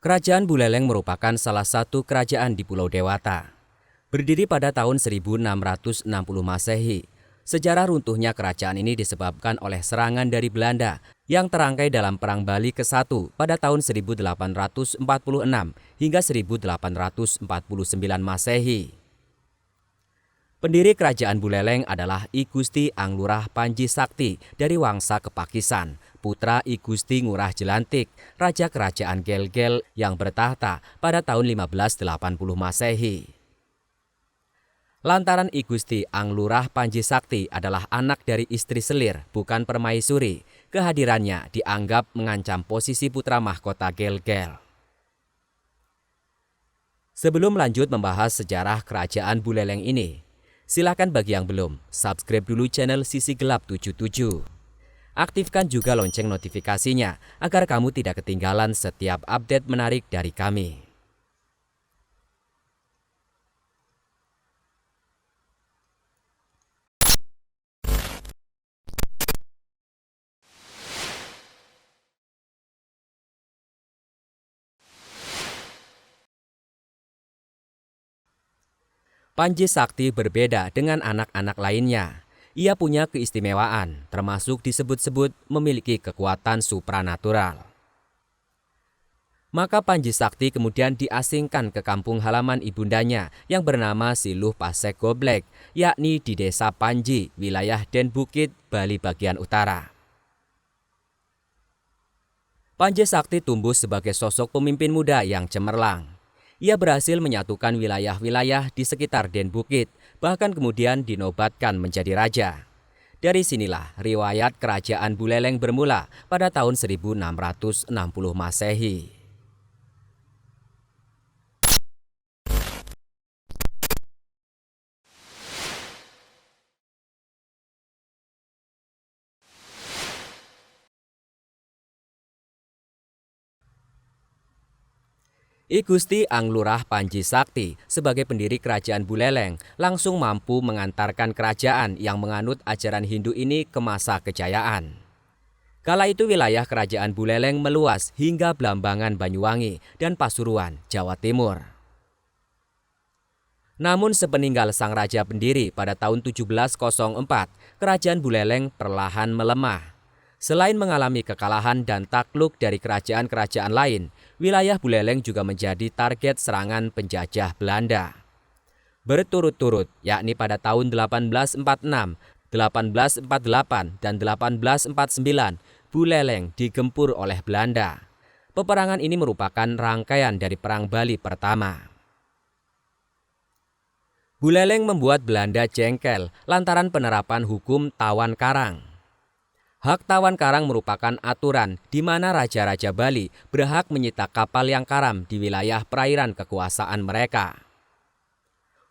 Kerajaan Buleleng merupakan salah satu kerajaan di Pulau Dewata. Berdiri pada tahun 1660 Masehi, sejarah runtuhnya kerajaan ini disebabkan oleh serangan dari Belanda yang terangkai dalam Perang Bali ke-1 pada tahun 1846 hingga 1849 Masehi. Pendiri kerajaan Buleleng adalah I Gusti Anglurah Panji Sakti dari Wangsa Kepakisan, putra I Gusti Ngurah Jelantik, Raja Kerajaan Gel-Gel yang bertahta pada tahun 1580 Masehi. Lantaran I Gusti Anglurah Panji Sakti adalah anak dari istri selir, bukan permaisuri, kehadirannya dianggap mengancam posisi putra mahkota Gel-Gel. Sebelum lanjut membahas sejarah kerajaan Buleleng ini, silakan bagi yang belum, subscribe dulu channel Sisi Gelap 77. Aktifkan juga lonceng notifikasinya agar kamu tidak ketinggalan setiap update menarik dari kami. Panji Sakti berbeda dengan anak-anak lainnya. Ia punya keistimewaan, termasuk disebut-sebut memiliki kekuatan supranatural. Maka Panji Sakti kemudian diasingkan ke kampung halaman ibundanya yang bernama Siluh Pasek Goblek, yakni di Desa Panji, wilayah Den Bukit, Bali bagian utara. Panji Sakti tumbuh sebagai sosok pemimpin muda yang cemerlang. Ia berhasil menyatukan wilayah-wilayah di sekitar Den Bukit, bahkan kemudian dinobatkan menjadi raja. Dari sinilah riwayat kerajaan Buleleng bermula pada tahun 1660 Masehi. I Gusti Anglurah Panji Sakti sebagai pendiri kerajaan Buleleng langsung mampu mengantarkan kerajaan yang menganut ajaran Hindu ini ke masa kejayaan. Kala itu wilayah kerajaan Buleleng meluas hingga Blambangan Banyuwangi dan Pasuruan, Jawa Timur. Namun sepeninggal sang raja pendiri pada tahun 1704, kerajaan Buleleng perlahan melemah. Selain mengalami kekalahan dan takluk dari kerajaan-kerajaan lain, wilayah Buleleng juga menjadi target serangan penjajah Belanda. Berturut-turut, yakni pada tahun 1846, 1848, dan 1849, Buleleng digempur oleh Belanda. Peperangan ini merupakan rangkaian dari Perang Bali pertama. Buleleng membuat Belanda jengkel lantaran penerapan hukum tawan karang. Hak tawan karang merupakan aturan di mana raja-raja Bali berhak menyita kapal yang karam di wilayah perairan kekuasaan mereka.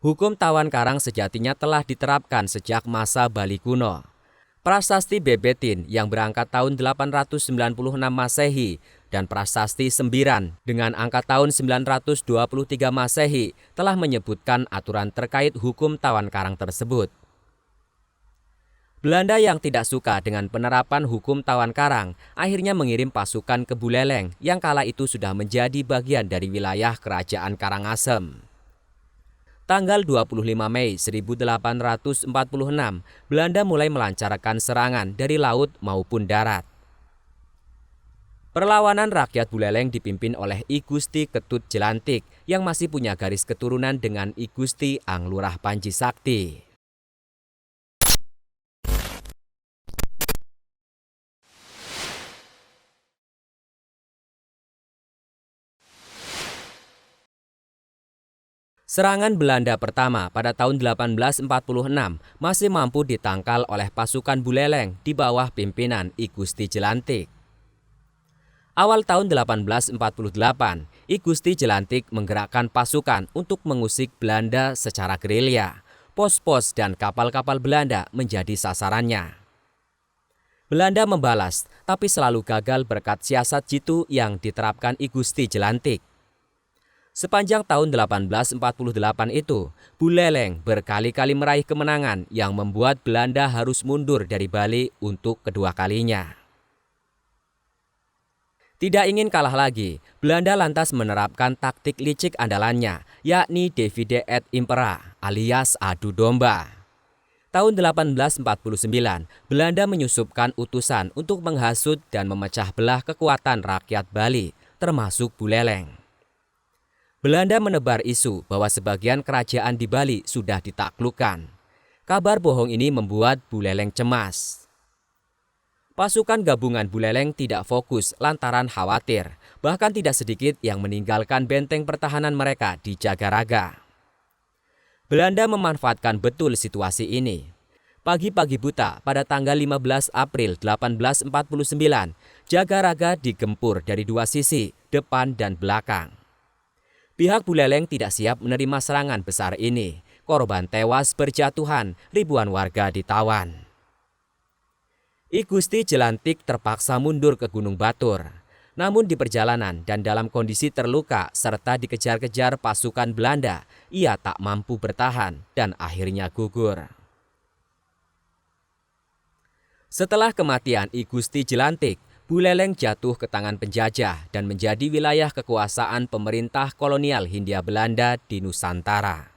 Hukum tawan karang sejatinya telah diterapkan sejak masa Bali kuno. Prasasti Bebetin yang berangkat tahun 896 Masehi dan Prasasti Sembiran dengan angka tahun 923 Masehi telah menyebutkan aturan terkait hukum tawan karang tersebut. Belanda yang tidak suka dengan penerapan hukum tawan karang akhirnya mengirim pasukan ke Buleleng yang kala itu sudah menjadi bagian dari wilayah kerajaan Karangasem. Tanggal 25 Mei 1846, Belanda mulai melancarkan serangan dari laut maupun darat. Perlawanan rakyat Buleleng dipimpin oleh I Gusti Ketut Jelantik yang masih punya garis keturunan dengan I Gusti Anglurah Panji Sakti. Serangan Belanda pertama pada tahun 1846 masih mampu ditangkal oleh pasukan Buleleng di bawah pimpinan I Gusti Jelantik. Awal tahun 1848, I Gusti Jelantik menggerakkan pasukan untuk mengusik Belanda secara gerilya. Pos-pos dan kapal-kapal Belanda menjadi sasarannya. Belanda membalas, tapi selalu gagal berkat siasat jitu yang diterapkan I Gusti Jelantik. Sepanjang tahun 1848 itu, Buleleng berkali-kali meraih kemenangan yang membuat Belanda harus mundur dari Bali untuk kedua kalinya. Tidak ingin kalah lagi, Belanda lantas menerapkan taktik licik andalannya, yakni divide et impera alias adu domba. Tahun 1849, Belanda menyusupkan utusan untuk menghasut dan memecah belah kekuatan rakyat Bali, termasuk Buleleng. Belanda menebar isu bahwa sebagian kerajaan di Bali sudah ditaklukkan. Kabar bohong ini membuat Buleleng cemas. Pasukan gabungan Buleleng tidak fokus lantaran khawatir, bahkan tidak sedikit yang meninggalkan benteng pertahanan mereka di Jagaraga. Belanda memanfaatkan betul situasi ini. Pagi-pagi buta pada tanggal 15 April 1849, Jagaraga digempur dari dua sisi, depan dan belakang. Pihak Buleleng tidak siap menerima serangan besar ini. Korban tewas berjatuhan, ribuan warga ditawan. I Gusti Jelantik terpaksa mundur ke Gunung Batur. Namun di perjalanan dan dalam kondisi terluka serta dikejar-kejar pasukan Belanda, ia tak mampu bertahan dan akhirnya gugur. Setelah kematian I Gusti Jelantik, Buleleng jatuh ke tangan penjajah dan menjadi wilayah kekuasaan pemerintah kolonial Hindia Belanda di Nusantara.